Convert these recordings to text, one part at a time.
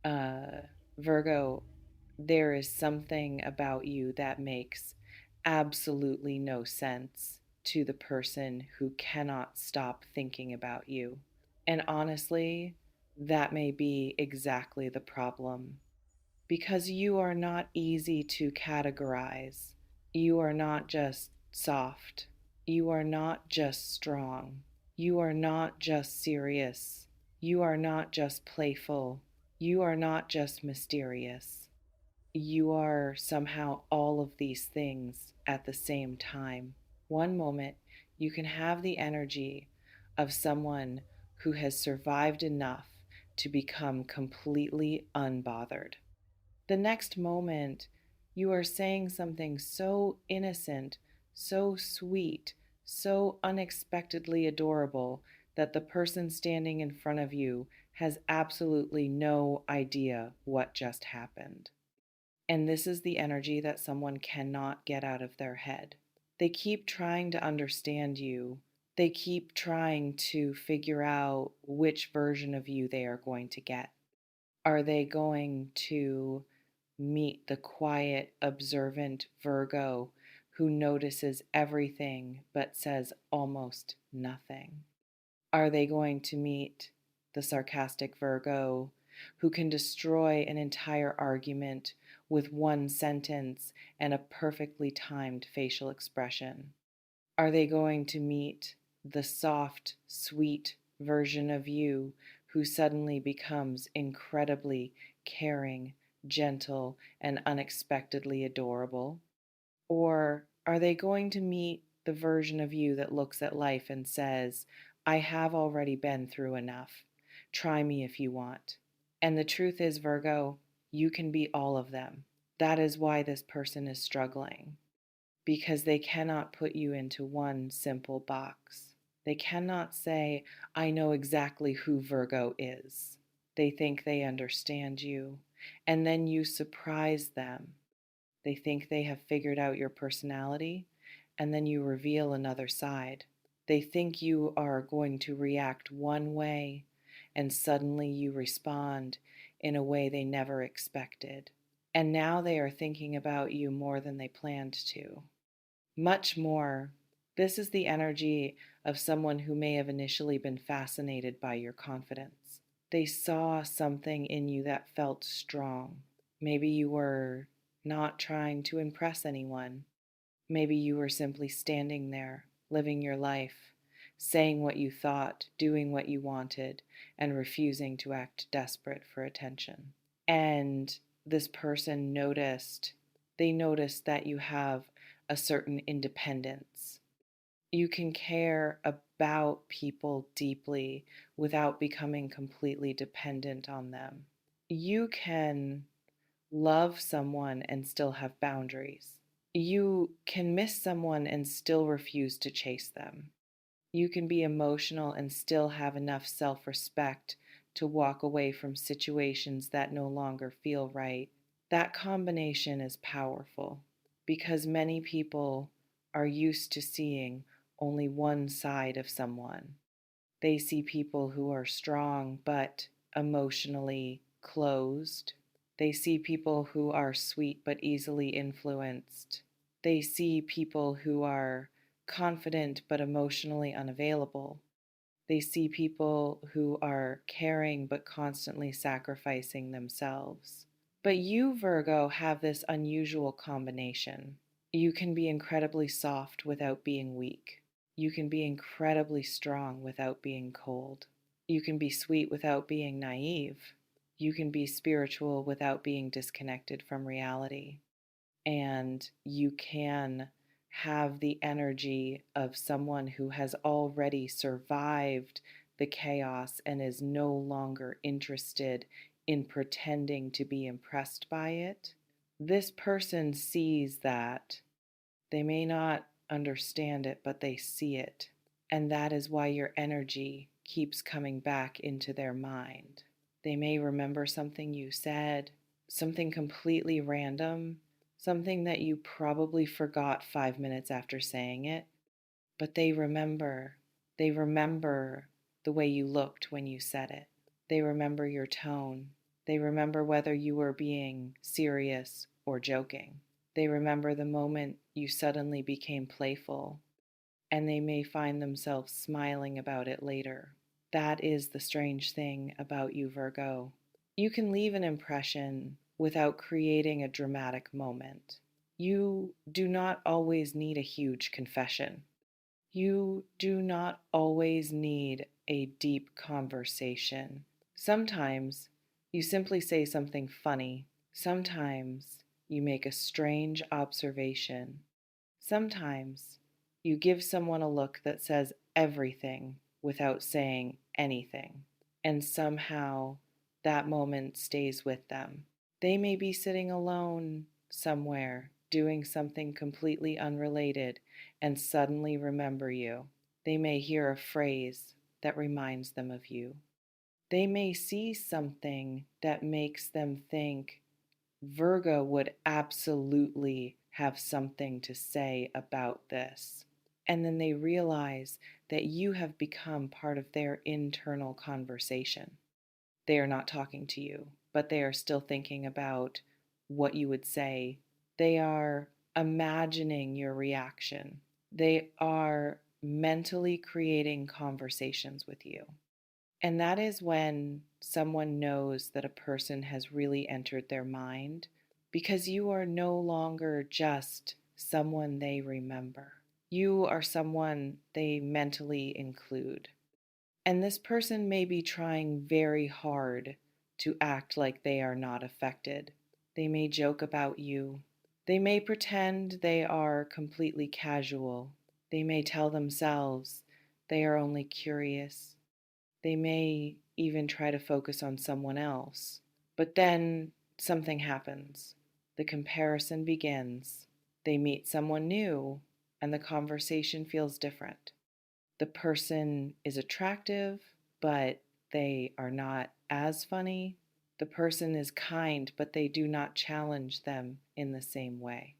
Uh, Virgo, there is something about you that makes absolutely no sense to the person who cannot stop thinking about you. And honestly, that may be exactly the problem because you are not easy to categorize. You are not just soft. You are not just strong. You are not just serious. You are not just playful. You are not just mysterious. You are somehow all of these things at the same time. One moment, you can have the energy of someone who has survived enough to become completely unbothered. The next moment, you are saying something so innocent, so sweet, so unexpectedly adorable that the person standing in front of you has absolutely no idea what just happened. And this is the energy that someone cannot get out of their head. They keep trying to understand you. They keep trying to figure out which version of you they are going to get. Are they going to meet the quiet, observant Virgo who notices everything but says almost nothing? Are they going to meet the sarcastic Virgo who can destroy an entire argument with one sentence and a perfectly timed facial expression? Are they going to meet the soft, sweet version of you who suddenly becomes incredibly caring, gentle, and unexpectedly adorable? Or are they going to meet the version of you that looks at life and says, I have already been through enough. Try me if you want. And the truth is, Virgo, you can be all of them. That is why this person is struggling, because they cannot put you into one simple box. They cannot say, I know exactly who Virgo is. They think they understand you, and then you surprise them. They think they have figured out your personality, and then you reveal another side. They think you are going to react one way, and suddenly you respond in a way they never expected. And now they are thinking about you more than they planned to. Much more. This is the energy of someone who may have initially been fascinated by your confidence. They saw something in you that felt strong. Maybe you were not trying to impress anyone. Maybe you were simply standing there, living your life, saying what you thought, doing what you wanted, and refusing to act desperate for attention. And this person noticed, they noticed that you have a certain independence. You can care about people deeply without becoming completely dependent on them. You can love someone and still have boundaries. You can miss someone and still refuse to chase them. You can be emotional and still have enough self respect to walk away from situations that no longer feel right. That combination is powerful because many people are used to seeing only one side of someone. They see people who are strong but emotionally closed. They see people who are sweet but easily influenced. They see people who are confident but emotionally unavailable. They see people who are caring but constantly sacrificing themselves. But you, Virgo, have this unusual combination. You can be incredibly soft without being weak. You can be incredibly strong without being cold. You can be sweet without being naive. You can be spiritual without being disconnected from reality. And you can have the energy of someone who has already survived the chaos and is no longer interested in pretending to be impressed by it. This person sees that. They may not understand it, but they see it. And that is why your energy keeps coming back into their mind. They may remember something you said, something completely random, something that you probably forgot 5 minutes after saying it, but they remember. They remember the way you looked when you said it. They remember your tone. They remember whether you were being serious or joking. They remember the moment you suddenly became playful, and they may find themselves smiling about it later. That is the strange thing about you, Virgo. You can leave an impression without creating a dramatic moment. You do not always need a huge confession. You do not always need a deep conversation. Sometimes you simply say something funny. Sometimes you make a strange observation. Sometimes you give someone a look that says everything without saying anything, and somehow that moment stays with them. They may be sitting alone somewhere doing something completely unrelated and suddenly remember you. They may hear a phrase that reminds them of you. They may see something that makes them think Virgo would absolutely have something to say about this. And then they realize that you have become part of their internal conversation. They are not talking to you, but they are still thinking about what you would say. They are imagining your reaction. They are mentally creating conversations with you. And that is when someone knows that a person has really entered their mind because you are no longer just someone they remember. You are someone they mentally include. And this person may be trying very hard to act like they are not affected. They may joke about you. They may pretend they are completely casual. They may tell themselves they are only curious. They may even try to focus on someone else. But then something happens. The comparison begins. They meet someone new, and the conversation feels different. The person is attractive, but they are not as funny. The person is kind, but they do not challenge them in the same way.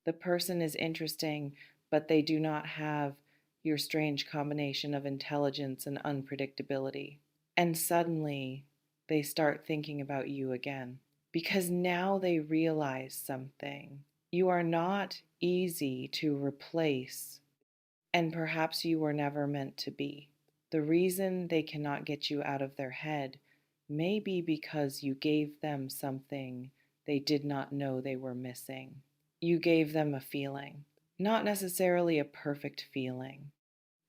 The person is interesting, but they do not have your strange combination of intelligence and unpredictability. And suddenly, they start thinking about you again because now they realize something. You are not easy to replace, and perhaps you were never meant to be. The reason they cannot get you out of their head may be because you gave them something they did not know they were missing. You gave them a feeling, not necessarily a perfect feeling,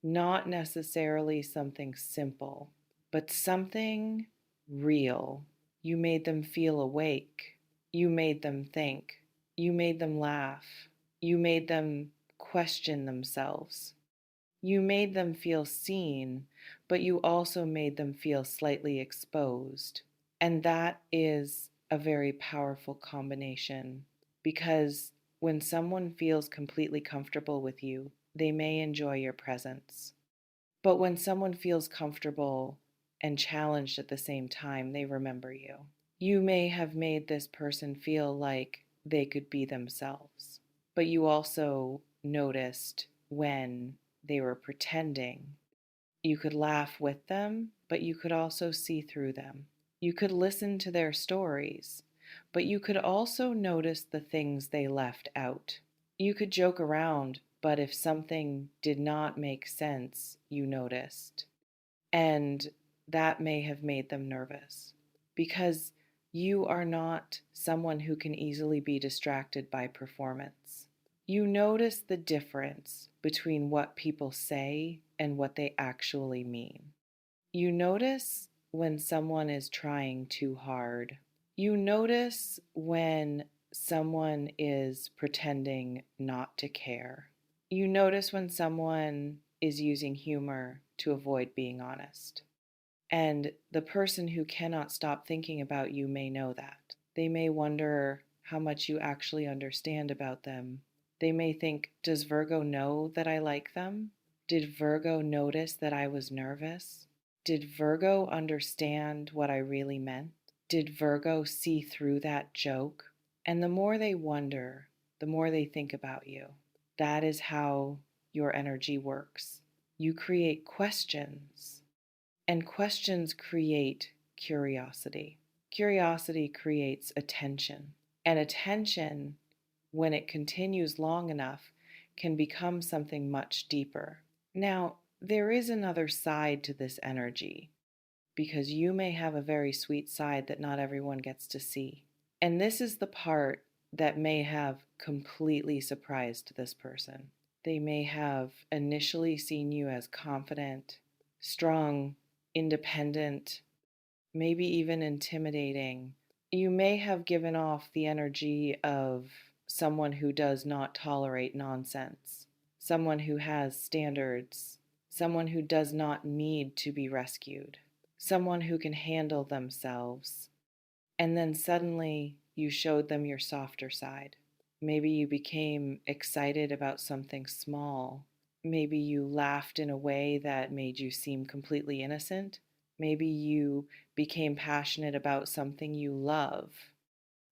not necessarily something simple, but something real. You made them feel awake. You made them think. You made them laugh. You made them question themselves. You made them feel seen, but you also made them feel slightly exposed. And that is a very powerful combination because when someone feels completely comfortable with you, they may enjoy your presence. But when someone feels comfortable and challenged at the same time, they remember you. You may have made this person feel like they could be themselves, but you also noticed when they were pretending. You could laugh with them, but you could also see through them. You could listen to their stories, but you could also notice the things they left out. You could joke around, but if something did not make sense, you noticed. And that may have made them nervous because you are not someone who can easily be distracted by performance. You notice the difference between what people say and what they actually mean. You notice when someone is trying too hard. You notice when someone is pretending not to care. You notice when someone is using humor to avoid being honest. And the person who cannot stop thinking about you may know that. They may wonder how much you actually understand about them. They may think, does Virgo know that I like them? Did Virgo notice that I was nervous? Did Virgo understand what I really meant? Did Virgo see through that joke? And the more they wonder, the more they think about you. That is how your energy works. You create questions, and questions create curiosity. Curiosity creates attention, and attention, when it continues long enough, can become something much deeper. Now, there is another side to this energy because you may have a very sweet side that not everyone gets to see. And this is the part that may have completely surprised this person. They may have initially seen you as confident, strong, independent, maybe even intimidating. You may have given off the energy of someone who does not tolerate nonsense, someone who has standards, someone who does not need to be rescued, someone who can handle themselves. And then suddenly you showed them your softer side. Maybe you became excited about something small. Maybe you laughed in a way that made you seem completely innocent. Maybe you became passionate about something you love.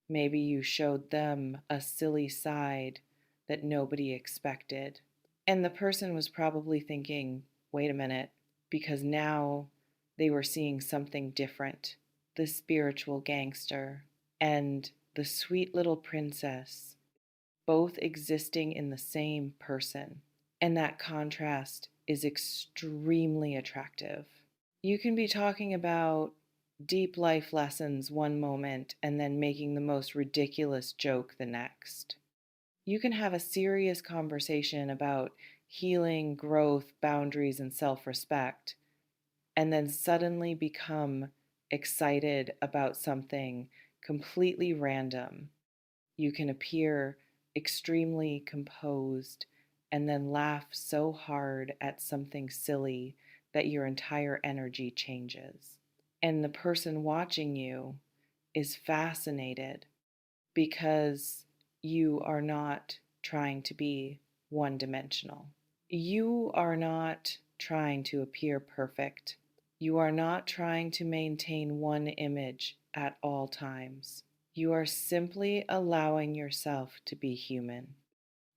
Maybe you showed them a silly side that nobody expected. And the person was probably thinking, wait a minute, because now they were seeing something different. The spiritual gangster and the sweet little princess, both existing in the same person. And that contrast is extremely attractive. You can be talking about deep life lessons one moment and then making the most ridiculous joke the next. You can have a serious conversation about healing, growth, boundaries, and self respect, and then suddenly become excited about something completely random. You can appear extremely composed and then laugh so hard at something silly that your entire energy changes. And the person watching you is fascinated because you are not trying to be one dimensional. You are not trying to appear perfect. You are not trying to maintain one image at all times. You are simply allowing yourself to be human,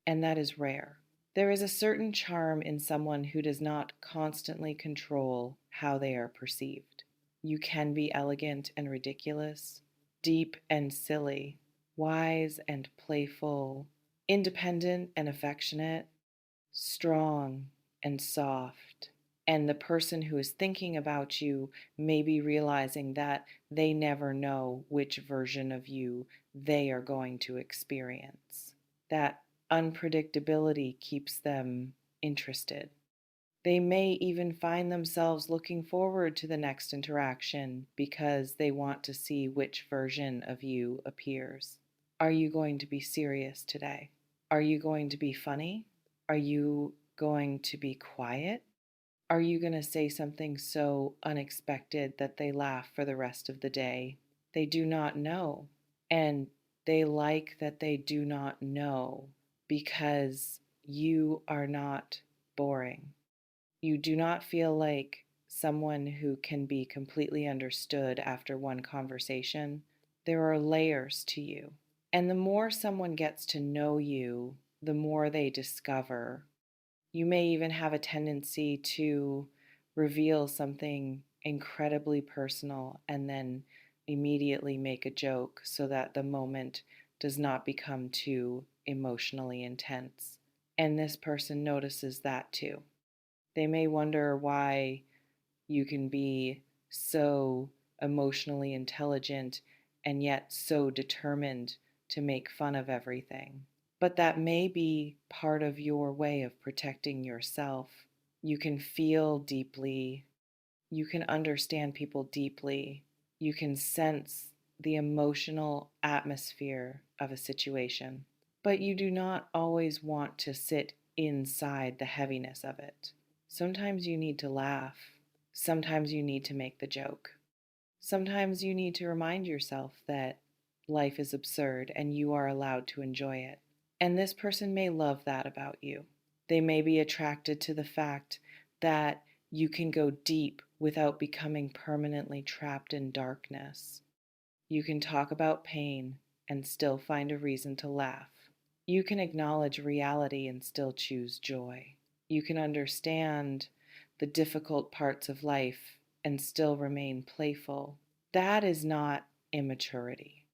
and that is rare. There is a certain charm in someone who does not constantly control how they are perceived. You can be elegant and ridiculous, deep and silly, wise and playful, independent and affectionate, strong and soft. And the person who is thinking about you may be realizing that they never know which version of you they are going to experience. That unpredictability keeps them interested. They may even find themselves looking forward to the next interaction because they want to see which version of you appears. Are you going to be serious today? Are you going to be funny? Are you going to be quiet? Are you going to say something so unexpected that they laugh for the rest of the day? They do not know. And they like that they do not know because you are not boring. You do not feel like someone who can be completely understood after one conversation. There are layers to you. And the more someone gets to know you, the more they discover. You may even have a tendency to reveal something incredibly personal and then immediately make a joke so that the moment does not become too emotionally intense. And this person notices that too. They may wonder why you can be so emotionally intelligent and yet so determined to make fun of everything. But that may be part of your way of protecting yourself. You can feel deeply, you can understand people deeply, you can sense the emotional atmosphere of a situation, but you do not always want to sit inside the heaviness of it. Sometimes you need to laugh. Sometimes you need to make the joke. Sometimes you need to remind yourself that life is absurd and you are allowed to enjoy it. And this person may love that about you. They may be attracted to the fact that you can go deep without becoming permanently trapped in darkness. You can talk about pain and still find a reason to laugh. You can acknowledge reality and still choose joy. You can understand the difficult parts of life and still remain playful. That is not immaturity.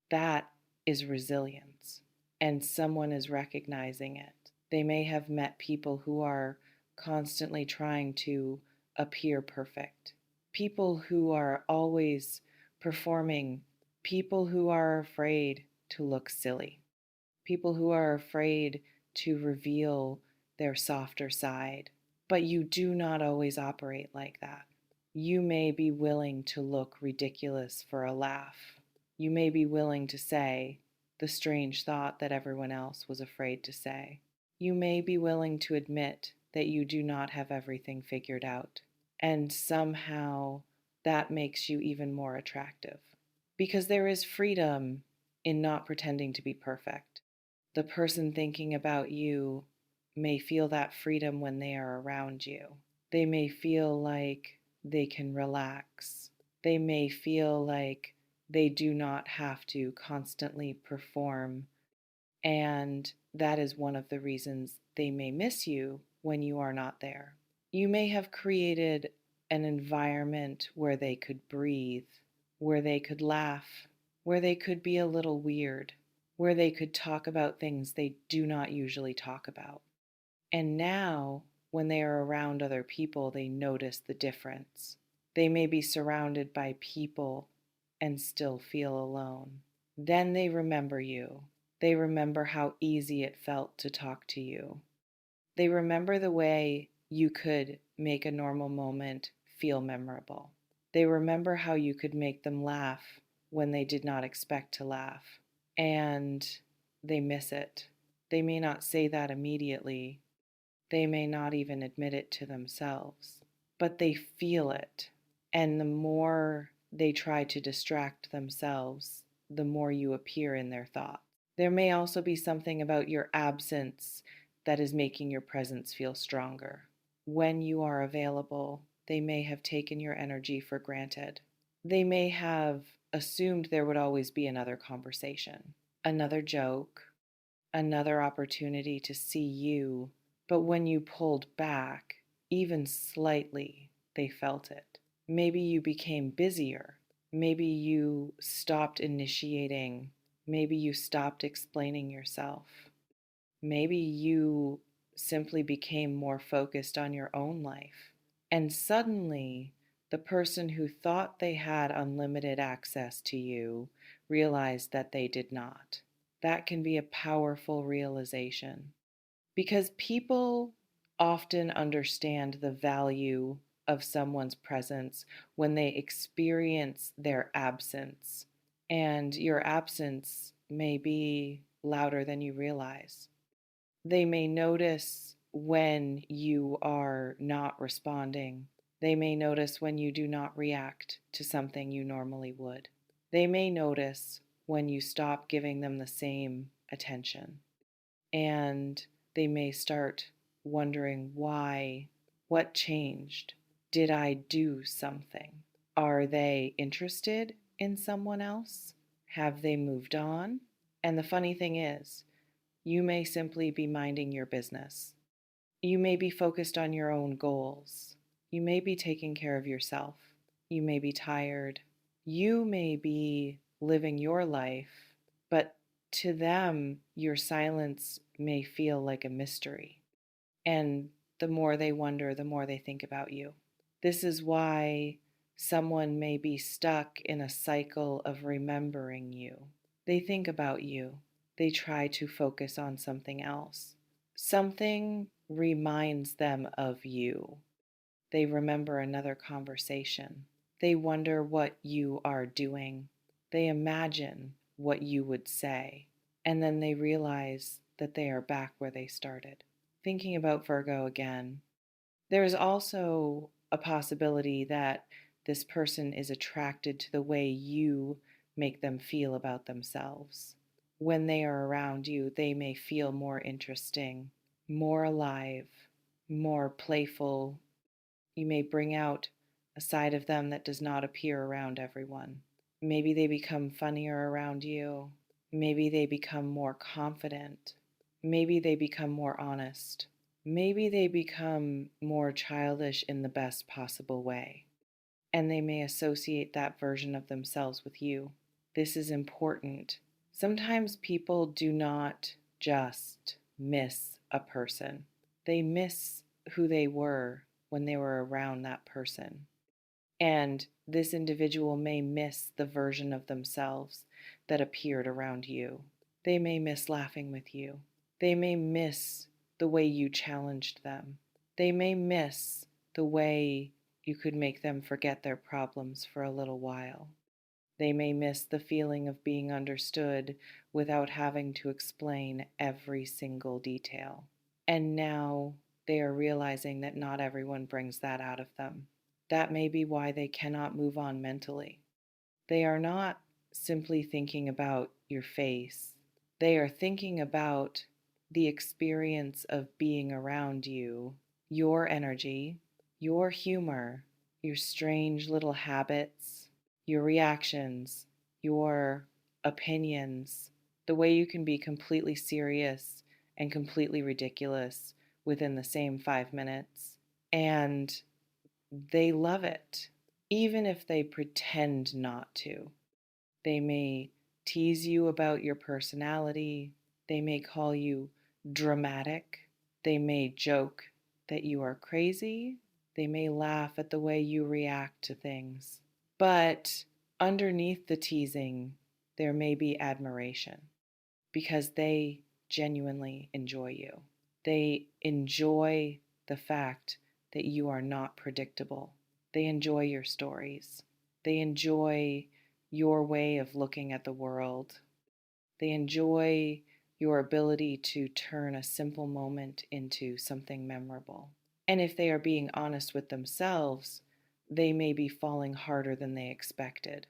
That is resilience, and someone is recognizing it. They may have met people who are constantly trying to appear perfect, people who are always performing, people who are afraid to look silly, people who are afraid to reveal their softer side. But you do not always operate like that. You may be willing to look ridiculous for a laugh. You may be willing to say the strange thought that everyone else was afraid to say. You may be willing to admit that you do not have everything figured out. And somehow that makes you even more attractive. Because there is freedom in not pretending to be perfect. The person thinking about you may feel that freedom when they are around you. They may feel like they can relax. They may feel like they do not have to constantly perform. And that is one of the reasons they may miss you when you are not there. You may have created an environment where they could breathe, where they could laugh, where they could be a little weird, where they could talk about things they do not usually talk about. And now, when they are around other people, they notice the difference. They may be surrounded by people and still feel alone. Then they remember you. They remember how easy it felt to talk to you. They remember the way you could make a normal moment feel memorable. They remember how you could make them laugh when they did not expect to laugh. And they miss it. They may not say that immediately. They may not even admit it to themselves, but they feel it. And the more they try to distract themselves, the more you appear in their thoughts. There may also be something about your absence that is making your presence feel stronger. When you are available, they may have taken your energy for granted. They may have assumed there would always be another conversation, another joke, another opportunity to see you. But when you pulled back, even slightly, they felt it. Maybe you became busier. Maybe you stopped initiating. Maybe you stopped explaining yourself. Maybe you simply became more focused on your own life. And suddenly, the person who thought they had unlimited access to you realized that they did not. That can be a powerful realization because people often understand the value of someone's presence when they experience their absence. And your absence may be louder than you realize. They may notice when you are not responding. They may notice when you do not react to something you normally would. They may notice when you stop giving them the same attention. And they may start wondering why, what changed? Did I do something? Are they interested in someone else? Have they moved on? And the funny thing is, you may simply be minding your business. You may be focused on your own goals. You may be taking care of yourself. You may be tired. You may be living your life, but to them, your silence may feel like a mystery. And the more they wonder, the more they think about you. This is why someone may be stuck in a cycle of remembering you. They think about you. They try to focus on something else. Something reminds them of you. They remember another conversation. They wonder what you are doing. They imagine what you would say. And then they realize that they are back where they started. Thinking about Virgo again, there is also a possibility that this person is attracted to the way you make them feel about themselves. When they are around you, they may feel more interesting, more alive, more playful. You may bring out a side of them that does not appear around everyone. Maybe they become funnier around you. Maybe they become more confident. Maybe they become more honest. Maybe they become more childish in the best possible way. and they may associate that version of themselves with you. This is important. Sometimes people do not just miss a person, they miss who they were when they were around that person. And this individual may miss the version of themselves that appeared around you. They may miss laughing with you. They may miss the way you challenged them. They may miss the way you could make them forget their problems for a little while. They may miss the feeling of being understood without having to explain every single detail. And now they are realizing that not everyone brings that out of them. That may be why they cannot move on mentally. They are not simply thinking about your face, they are thinking about the experience of being around you, your energy, your humor, your strange little habits, your reactions, your opinions, the way you can be completely serious and completely ridiculous within the same 5 minutes. And they love it, even if they pretend not to. They may tease you about your personality. They may call you dramatic. They may joke that you are crazy. They may laugh at the way you react to things. But underneath the teasing, there may be admiration because they genuinely enjoy you. They enjoy the fact that you are not predictable. They enjoy your stories. They enjoy your way of looking at the world. They enjoy your ability to turn a simple moment into something memorable. And if they are being honest with themselves, they may be falling harder than they expected.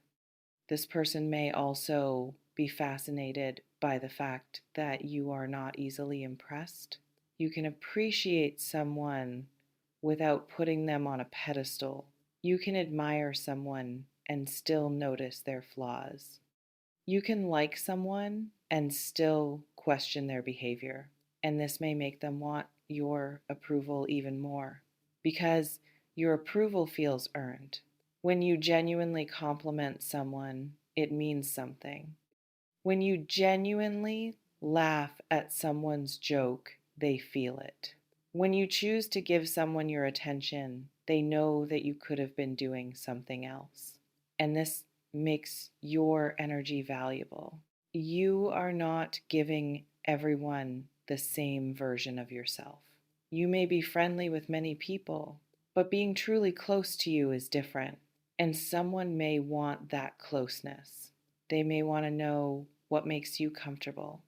This person may also be fascinated by the fact that you are not easily impressed. You can appreciate someone without putting them on a pedestal. You can admire someone and still notice their flaws. You can like someone and still question their behavior, and this may make them want your approval even more because your approval feels earned. When you genuinely compliment someone, it means something. When you genuinely laugh at someone's joke, they feel it. When you choose to give someone your attention, they know that you could have been doing something else. And this makes your energy valuable. You are not giving everyone the same version of yourself. You may be friendly with many people, but being truly close to you is different. And someone may want that closeness. They may want to know what makes you comfortable.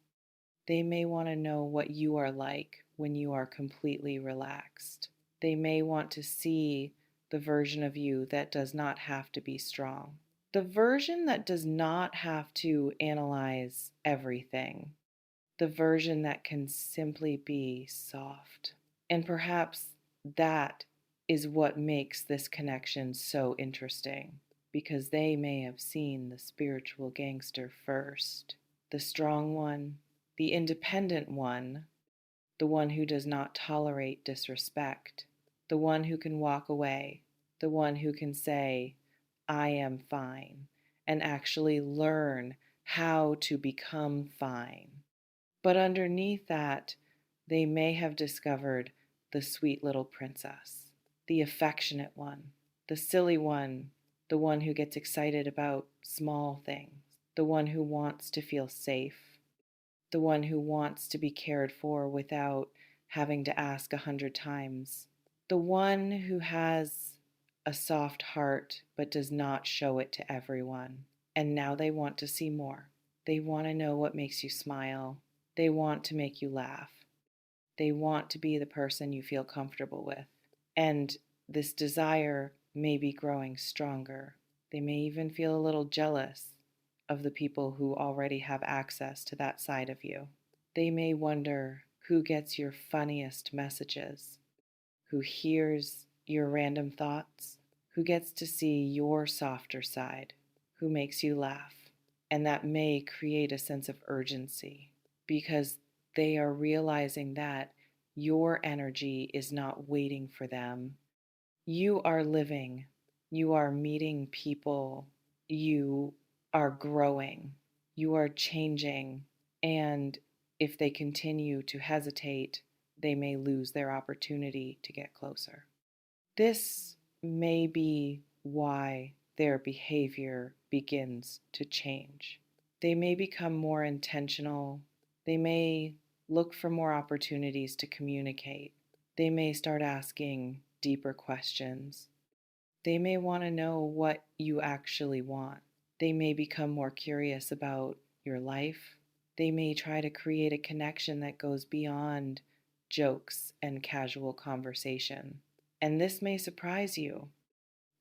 They may want to know what you are like when you are completely relaxed. They may want to see the version of you that does not have to be strong. The version that does not have to analyze everything. The version that can simply be soft. And perhaps that is what makes this connection so interesting, because they may have seen the spiritual gangster first, the strong one, the independent one, the one who does not tolerate disrespect, the one who can walk away, the one who can say, I am fine, and actually learn how to become fine. But underneath that, they may have discovered the sweet little princess, the affectionate one, the silly one, the one who gets excited about small things, the one who wants to feel safe, the one who wants to be cared for without having to ask 100 times, the one who has a soft heart but does not show it to everyone. And now they want to see more. They want to know what makes you smile. They want to make you laugh. They want to be the person you feel comfortable with. And this desire may be growing stronger. They may even feel a little jealous of the people who already have access to that side of you. They may wonder who gets your funniest messages, who hears your random thoughts, who gets to see your softer side, who makes you laugh. And that may create a sense of urgency because they are realizing that your energy is not waiting for them. You are living You are meeting people, you are growing, you are changing, and if they continue to hesitate, they may lose their opportunity to get closer. This may be why their behavior begins to change. They may become more intentional. They may look for more opportunities to communicate. They may start asking deeper questions. They may want to know what you actually want. They may become more curious about your life. They may try to create a connection that goes beyond jokes and casual conversation. And this may surprise you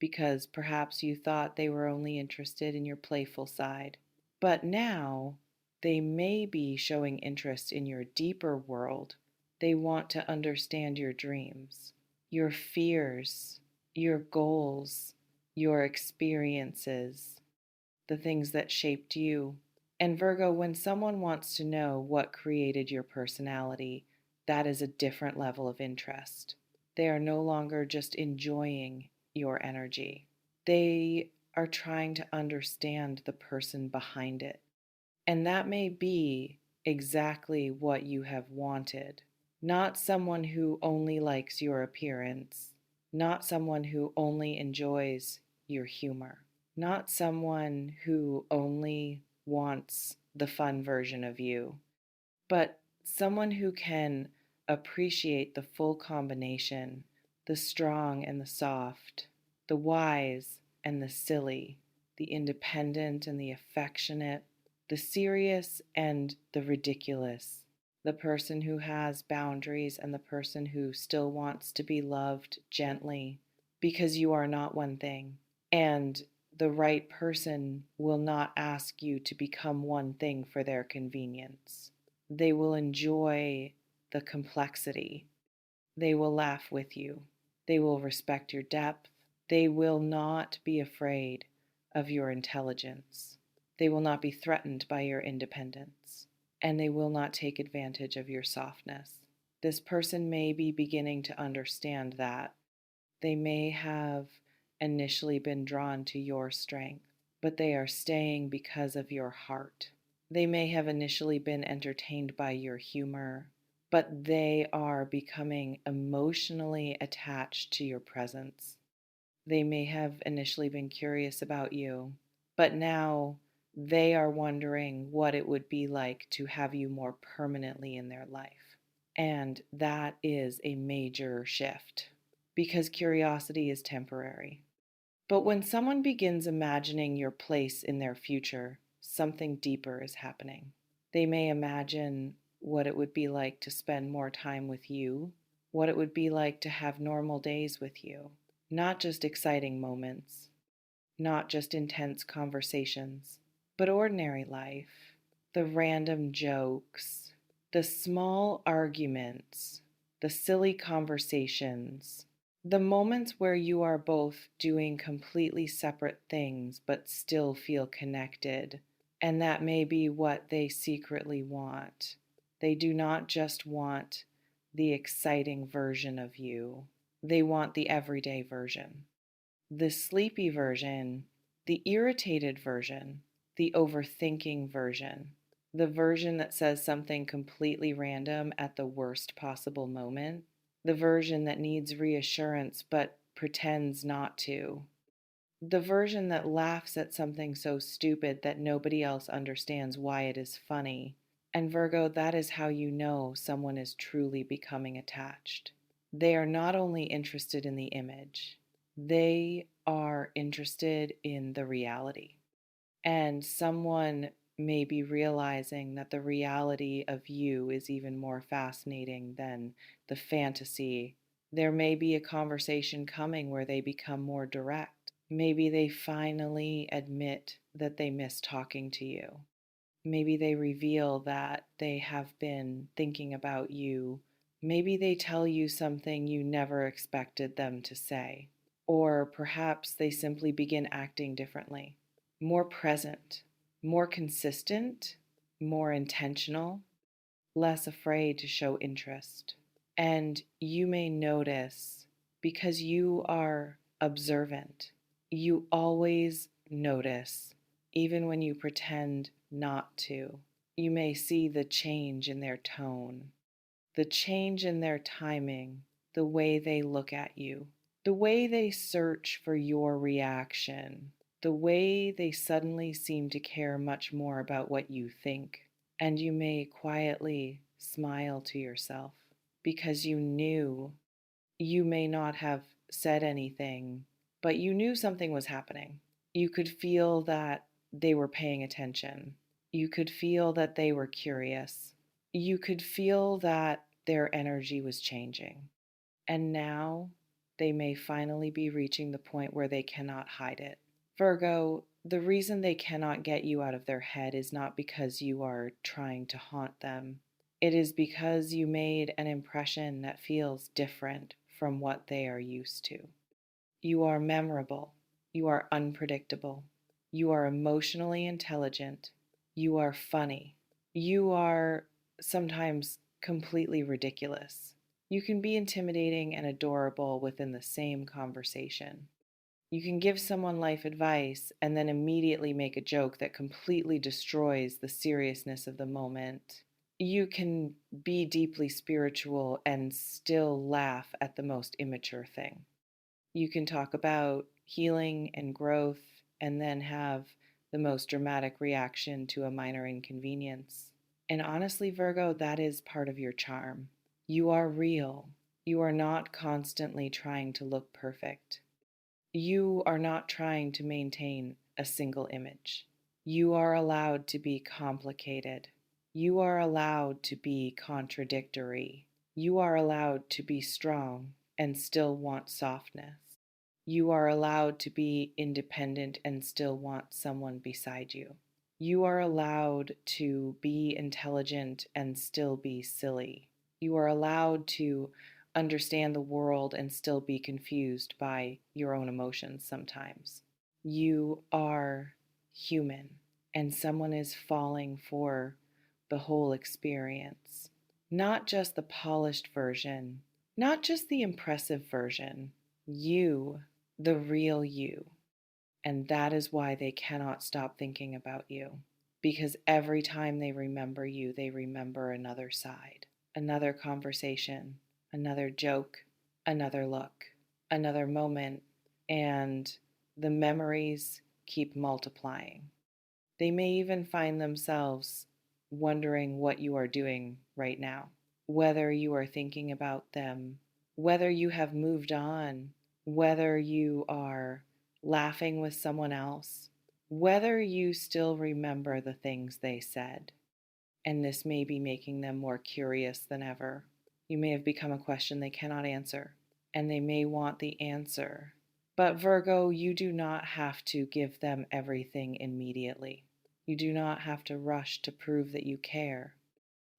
because perhaps you thought they were only interested in your playful side. But now they may be showing interest in your deeper world. They want to understand your dreams, your fears, your goals, your experiences, the things that shaped you. And Virgo, when someone wants to know what created your personality, that is a different level of interest. They are no longer just enjoying your energy. They are trying to understand the person behind it. And that may be exactly what you have wanted. Not someone who only likes your appearance, not someone who only enjoys your humor, not someone who only wants the fun version of you, but someone who can appreciate the full combination, the strong and the soft, the wise and the silly, the independent and the affectionate, the serious and the ridiculous, the person who has boundaries and the person who still wants to be loved gently, because you are not one thing. And the right person will not ask you to become one thing for their convenience. They will enjoy the complexity. They will laugh with you. They will respect your depth. They will not be afraid of your intelligence. They will not be threatened by your independence. And they will not take advantage of your softness. This person may be beginning to understand that. They may have initially been drawn to your strength, but they are staying because of your heart. They may have initially been entertained by your humor, but they are becoming emotionally attached to your presence. They may have initially been curious about you, but now they are wondering what it would be like to have you more permanently in their life. And that is a major shift because curiosity is temporary. But when someone begins imagining your place in their future, something deeper is happening. They may imagine what it would be like to spend more time with you, what it would be like to have normal days with you, not just exciting moments, not just intense conversations, but ordinary life, the random jokes, the small arguments, the silly conversations, the moments where you are both doing completely separate things but still feel connected. And that may be what they secretly want. They do not just want the exciting version of you, they want the everyday version, the sleepy version, the irritated version, the overthinking version, the version that says something completely random at the worst possible moment, the version that needs reassurance but pretends not to, the version that laughs at something so stupid that nobody else understands why it is funny. And Virgo, that is how you know someone is truly becoming attached. They are not only interested in the image, they are interested in the reality. And someone may be realizing that the reality of you is even more fascinating than the fantasy. There may be a conversation coming where they become more direct. Maybe they finally admit that they miss talking to you. Maybe they reveal that they have been thinking about you. Maybe they tell you something you never expected them to say. Or perhaps they simply begin acting differently, more present, more consistent, more intentional, less afraid to show interest. And you may notice because you are observant, You always notice, even when you pretend not to. You may see the change in their tone, the change in their timing, the way they look at you, the way they search for your reaction, the way they suddenly seem to care much more about what you think. And you may quietly smile to yourself because you knew. You may not have said anything, but you knew something was happening. You could feel that they were paying attention. You could feel that they were curious. You could feel that their energy was changing. And now they may finally be reaching the point where they cannot hide it. Virgo, the reason they cannot get you out of their head is not because you are trying to haunt them. It is because you made an impression that feels different from what they are used to. You are memorable. You are unpredictable. You are emotionally intelligent. You are funny. You are sometimes completely ridiculous. You can be intimidating and adorable within the same conversation. You can give someone life advice and then immediately make a joke that completely destroys the seriousness of the moment. You can be deeply spiritual and still laugh at the most immature thing. You can talk about healing and growth and then have the most dramatic reaction to a minor inconvenience. And honestly, Virgo, that is part of your charm. You are real. You are not constantly trying to look perfect. You are not trying to maintain a single image. You are allowed to be complicated. You are allowed to be contradictory. You are allowed to be strong and still want softness. You are allowed to be independent and still want someone beside you. You are allowed to be intelligent and still be silly. You are allowed to understand the world and still be confused by your own emotions sometimes. You are human, and someone is falling for the whole experience, not just the polished version, not just the impressive version. You, the real you. And that is why they cannot stop thinking about you. Because every time they remember you, they remember another side, another conversation, another joke, another look, another moment, and the memories keep multiplying. They may even find themselves wondering what you are doing right now, whether you are thinking about them, whether you have moved on, whether you are laughing with someone else, whether you still remember the things they said. And this may be making them more curious than ever. You may have become a question they cannot answer, and they may want the answer. But Virgo, you do not have to give them everything immediately. You do not have to rush to prove that you care.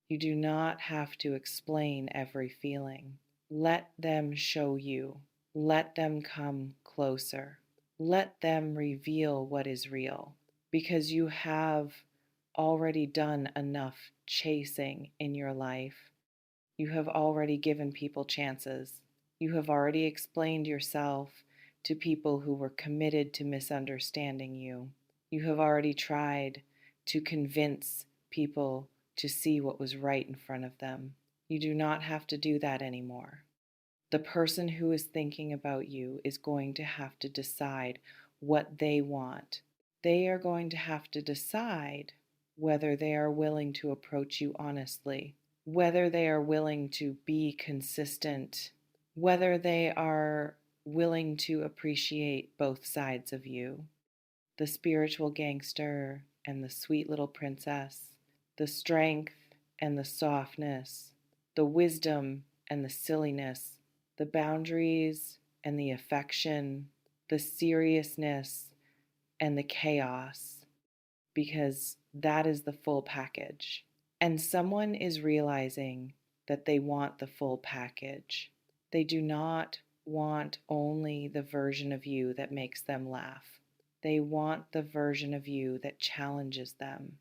You do not have to explain every feeling. Let them show you. Let them come closer. Let them reveal what is real, because you have already done enough chasing in your life. You have already given people chances. You have already explained yourself to people who were committed to misunderstanding you. You have already tried to convince people to see what was right in front of them. You do not have to do that anymore. The person who is thinking about you is going to have to decide what they want. They are going to have to decide whether they are willing to approach you honestly, whether they are willing to be consistent, whether they are willing to appreciate both sides of you, the spiritual gangster and the sweet little princess, the strength and the softness, the wisdom and the silliness, the boundaries and the affection, the seriousness and the chaos, because that is the full package. And someone is realizing that they want the full package. They do not want only the version of you that makes them laugh. They want the version of you that challenges them.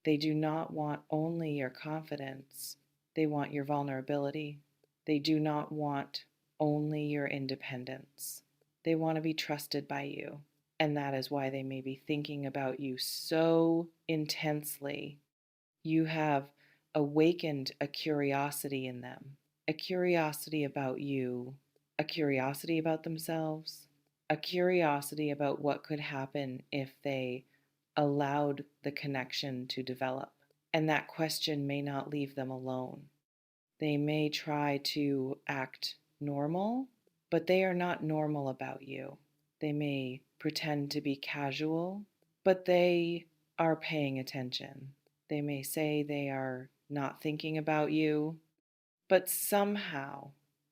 They do not want only your confidence. They want your vulnerability. They do not want only your independence. They want to be trusted by you. And that is why they may be thinking about you so intensely. You have awakened a curiosity in them, a curiosity about you, a curiosity about themselves, a curiosity about what could happen if they allowed the connection to develop. And that question may not leave them alone. They may try to act normal, but they are not normal about you. They may pretend to be casual, but they are paying attention. They may say they are not thinking about you, but somehow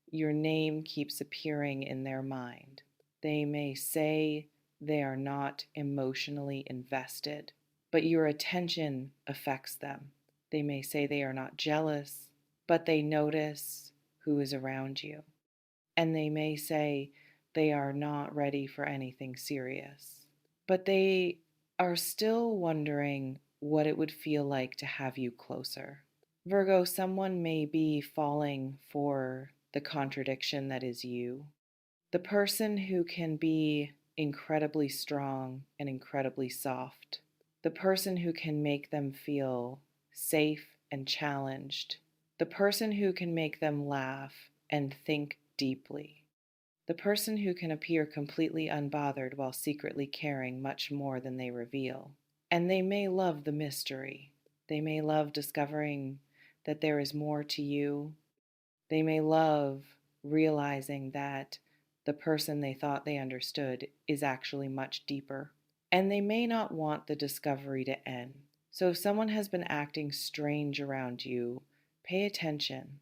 your name keeps appearing in their mind. They may say they are not emotionally invested, but your attention affects them. They may say they are not jealous, but they notice who is around you. And they may say they are not ready for anything serious, but they are still wondering what it would feel like to have you closer. Virgo, someone may be falling for the contradiction that is you. The person who can be incredibly strong and incredibly soft. The person who can make them feel safe and challenged. The person who can make them laugh and think deeply. The person who can appear completely unbothered while secretly caring much more than they reveal. And they may love the mystery. They may love discovering that there is more to you. They may love realizing that the person they thought they understood is actually much deeper. And they may not want the discovery to end. So if someone has been acting strange around you, pay attention.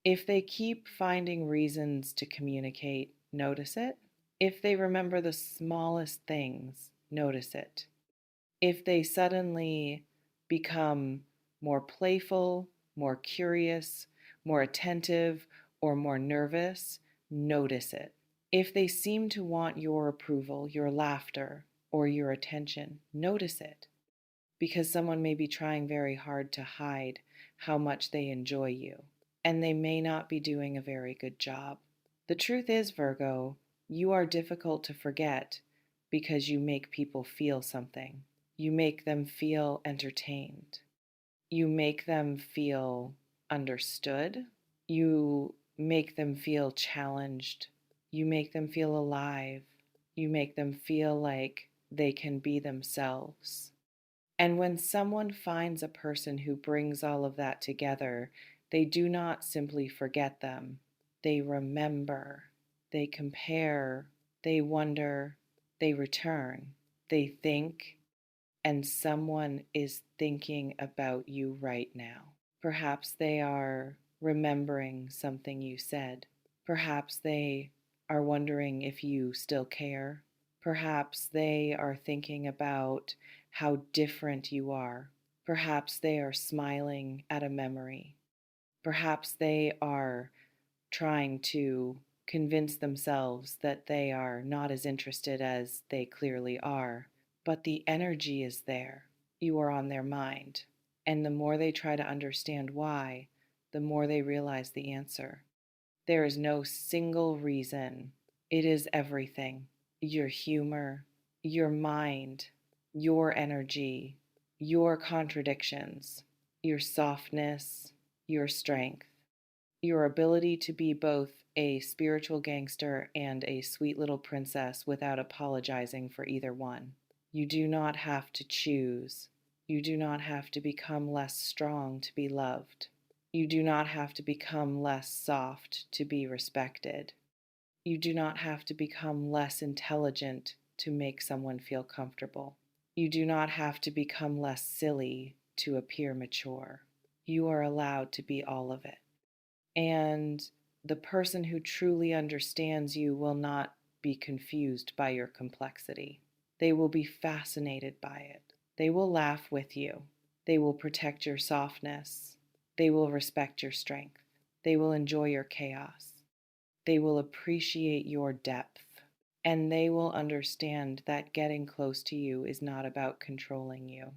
If they keep finding reasons to communicate, notice it. If they remember the smallest things, notice it. If they suddenly become more playful, more curious, more attentive, or more nervous, notice it. If they seem to want your approval, your laughter, or your attention, notice it. Because someone may be trying very hard to hide how much they enjoy you, and they may not be doing a very good job. The truth is, Virgo, you are difficult to forget because you make people feel something. You make them feel entertained. You make them feel understood. You make them feel challenged. You make them feel alive. You make them feel like they can be themselves. And when someone finds a person who brings all of that together, they do not simply forget them. They remember, they compare, they wonder, they return, they think, and someone is thinking about you right now. Perhaps they are remembering something you said. Perhaps they are wondering if you still care. Perhaps they are thinking about how different you are. Perhaps they are smiling at a memory. Perhaps they are trying to convince themselves that they are not as interested as they clearly are, but the energy is there. You are on their mind. And the more they try to understand why, the more they realize the answer. There is no single reason. It is everything. Your humor, your mind, your energy, your contradictions, your softness, your strength, your ability to be both a spiritual gangster and a sweet little princess without apologizing for either one. You do not have to choose. You do not have to become less strong to be loved. You do not have to become less soft to be respected. You do not have to become less intelligent to make someone feel comfortable. You do not have to become less silly to appear mature. You are allowed to be all of it. And the person who truly understands you will not be confused by your complexity. They will be fascinated by it. They will laugh with you. They will protect your softness. They will respect your strength. They will enjoy your chaos. They will appreciate your depth. And they will understand that getting close to you is not about controlling you.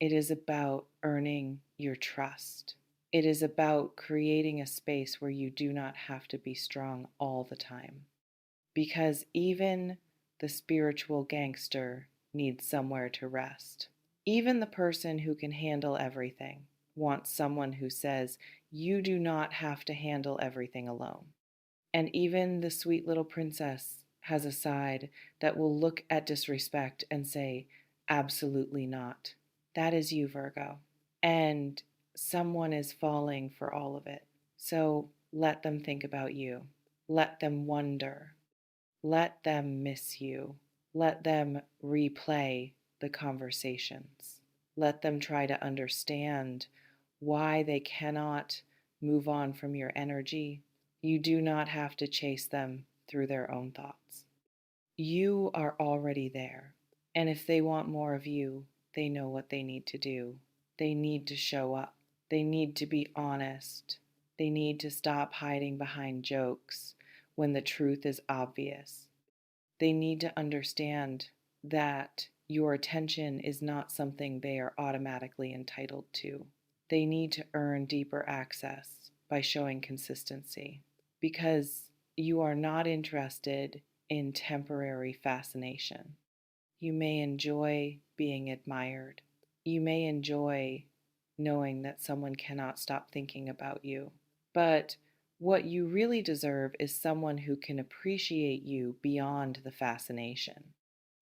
It is about earning your trust. It is about creating a space where you do not have to be strong all the time. because even the spiritual gangster needs somewhere to rest. Even the person who can handle everything wants someone who says, you do not have to handle everything alone. And even the sweet little princess has a side that will look at disrespect and say, absolutely not. That is you, Virgo. And someone is falling for all of it. So let them think about you. Let them wonder. Let them miss you. Let them replay the conversations. Let them try to understand why they cannot move on from your energy. You do not have to chase them through their own thoughts. You are already there. And if they want more of you, they know what they need to do. They need to show up. They need to be honest. They need to stop hiding behind jokes when the truth is obvious. They need to understand that your attention is not something they are automatically entitled to. They need to earn deeper access by showing consistency, because you are not interested in temporary fascination. You may enjoy being admired. You may enjoy knowing that someone cannot stop thinking about you. But what you really deserve is someone who can appreciate you beyond the fascination.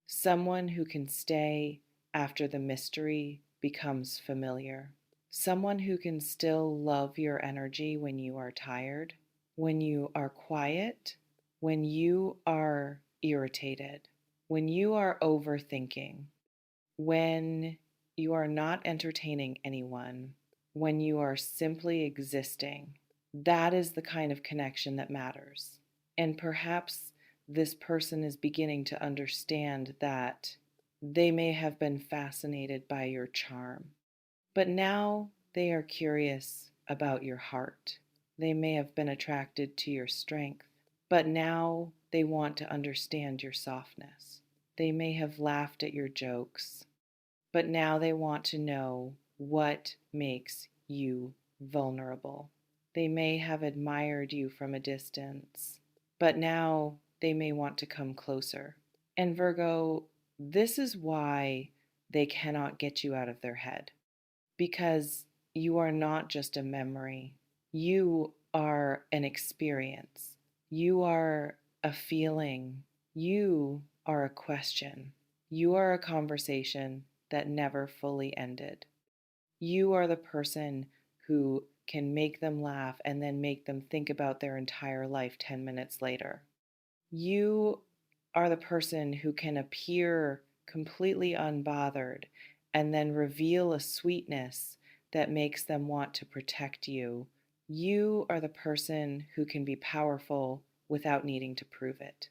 Someone who can stay after the mystery becomes familiar. Someone who can still love your energy when you are tired, when you are quiet, when you are irritated, when you are overthinking, when you are not entertaining anyone, when you are simply existing. That is the kind of connection that matters. And perhaps this person is beginning to understand that they may have been fascinated by your charm, but now they are curious about your heart. They may have been attracted to your strength, but now they want to understand your softness. They may have laughed at your jokes, but now they want to know what makes you vulnerable. They may have admired you from a distance, but now they may want to come closer. And Virgo, this is why they cannot get you out of their head, because you are not just a memory. You are an experience. You are a feeling. You are a question. You are a conversation that never fully ended. You are the person who can make them laugh and then make them think about their entire life 10 minutes later. You are the person who can appear completely unbothered and then reveal a sweetness that makes them want to protect you. You are the person who can be powerful without needing to prove it.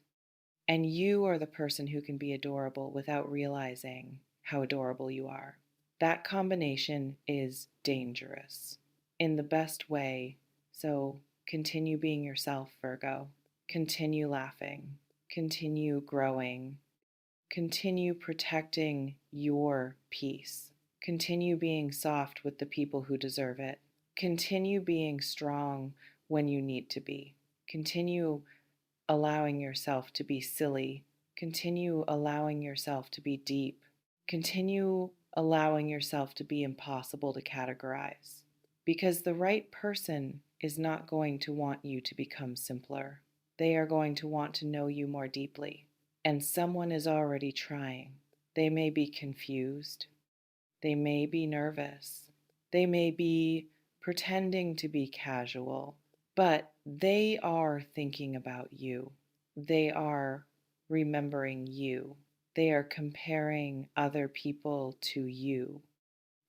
And you are the person who can be adorable without realizing how adorable you are. That combination is dangerous in the best way. So continue being yourself, Virgo. Continue laughing. Continue growing. Continue protecting your peace. Continue being soft with the people who deserve it. Continue being strong when you need to be. Continue allowing yourself to be silly. Continue allowing yourself to be deep. Continue allowing yourself to be impossible to categorize. Because the right person is not going to want you to become simpler. They are going to want to know you more deeply. And someone is already trying. They may be confused. They may be nervous. They may be pretending to be casual, but they are thinking about you. They are remembering you. They are comparing other people to you.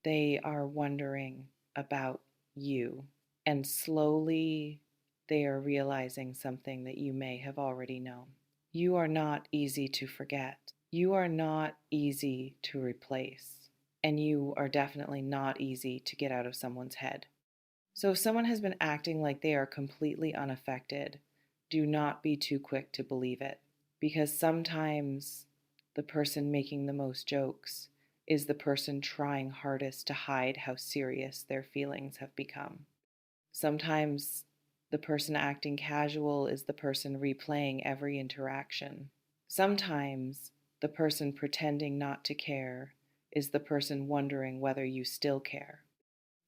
They are wondering about you. And slowly they are realizing something that you may have already known. You are not easy to forget. You are not easy to replace. And you are definitely not easy to get out of someone's head. So if someone has been acting like they are completely unaffected, do not be too quick to believe it, because sometimes the person making the most jokes is the person trying hardest to hide how serious their feelings have become. Sometimes The person acting casual is the person replaying every interaction. Sometimes the person pretending not to care is the person wondering whether you still care.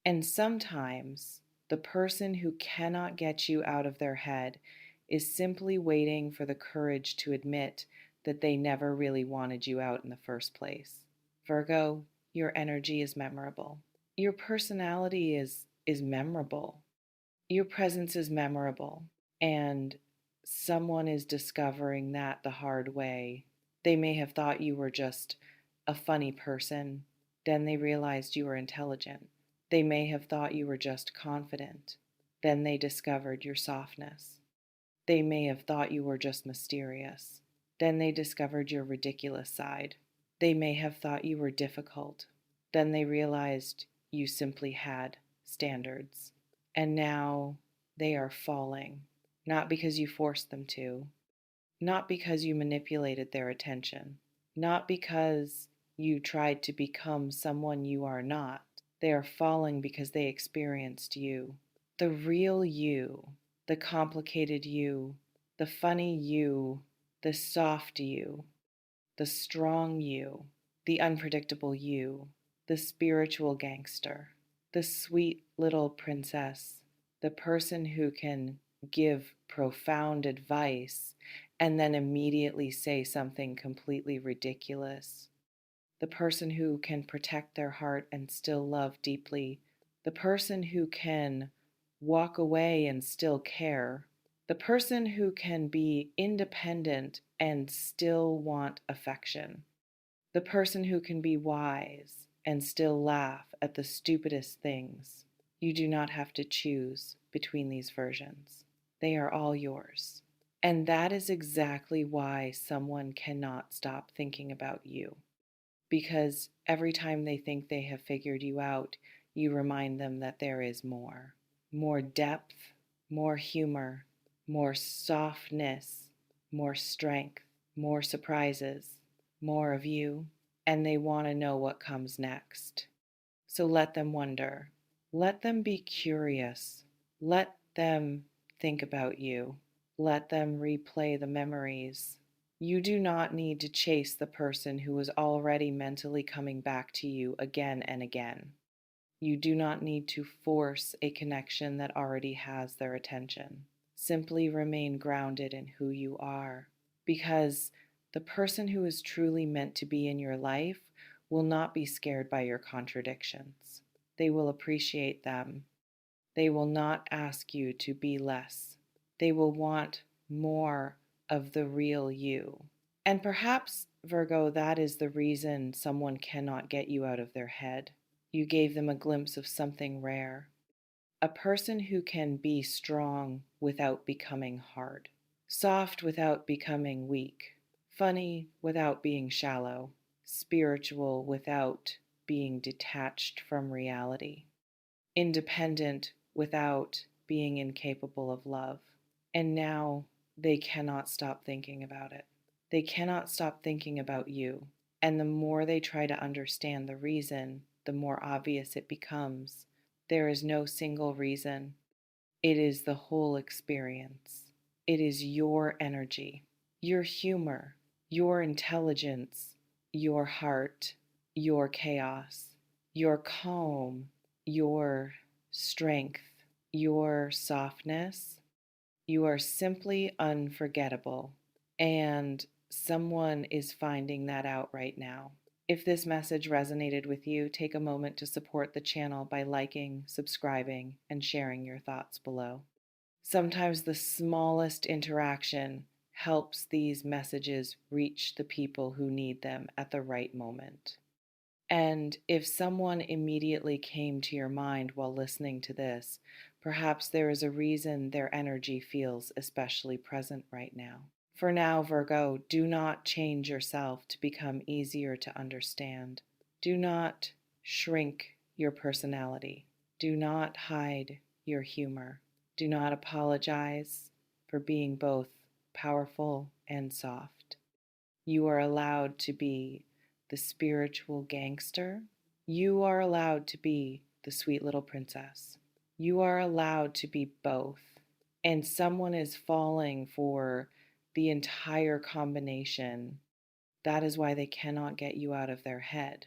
And sometimes the person who cannot get you out of their head is simply waiting for the courage to admit that they never really wanted you out in the first place. Virgo, your energy is memorable. Your personality is memorable. Your presence is memorable. And someone is discovering that the hard way. They may have thought you were just a funny person. Then they realized you were intelligent. They may have thought you were just confident. Then they discovered your softness. They may have thought you were just mysterious. Then they discovered your ridiculous side. They may have thought you were difficult. Then they realized you simply had standards. And now they are falling, not because you forced them to, not because you manipulated their attention, not because you tried to become someone you are not. They are falling because they experienced you, the real you, the complicated you, the funny you, the soft you, the strong you, the unpredictable you, the spiritual gangster, the sweet little princess, the person who can give profound advice and then immediately say something completely ridiculous, the person who can protect their heart and still love deeply, the person who can walk away and still care, the person who can be independent and still want affection, the person who can be wise and still laugh at the stupidest things. You do not have to choose between these versions. They are all yours. And that is exactly why someone cannot stop thinking about you. Because every time they think they have figured you out, you remind them that there is more. More depth, more humor, more softness, more strength, more surprises, more of you, and they want to know what comes next. So let them wonder. Let them be curious. Let them think about you. Let them replay the memories. You do not need to chase the person who is already mentally coming back to you again and again. You do not need to force a connection that already has their attention. Simply remain grounded in who you are, because the person who is truly meant to be in your life will not be scared by your contradictions. They will appreciate them. They will not ask you to be less. They will want more of the real you. And perhaps, Virgo, that is the reason someone cannot get you out of their head. You gave them a glimpse of something rare. A person who can be strong without becoming hard, soft without becoming weak, funny without being shallow, spiritual without being detached from reality, independent without being incapable of love. And now they cannot stop thinking about it. They cannot stop thinking about you. And the more they try to understand the reason, the more obvious it becomes. There is no single reason. It is the whole experience. It is your energy, your humor, your intelligence, your heart, your chaos, your calm, your strength, your softness. You are simply unforgettable, and someone is finding that out right now. If this message resonated with you, take a moment to support the channel by liking, subscribing, and sharing your thoughts below. Sometimes the smallest interaction helps these messages reach the people who need them at the right moment. And if someone immediately came to your mind while listening to this, perhaps there is a reason their energy feels especially present right now. For now, Virgo, do not change yourself to become easier to understand. Do not shrink your personality. Do not hide your humor. Do not apologize for being both powerful and soft. You are allowed to be the spiritual gangster. You are allowed to be the sweet little princess. You are allowed to be both. and someone is falling for the entire combination, that is why they cannot get you out of their head.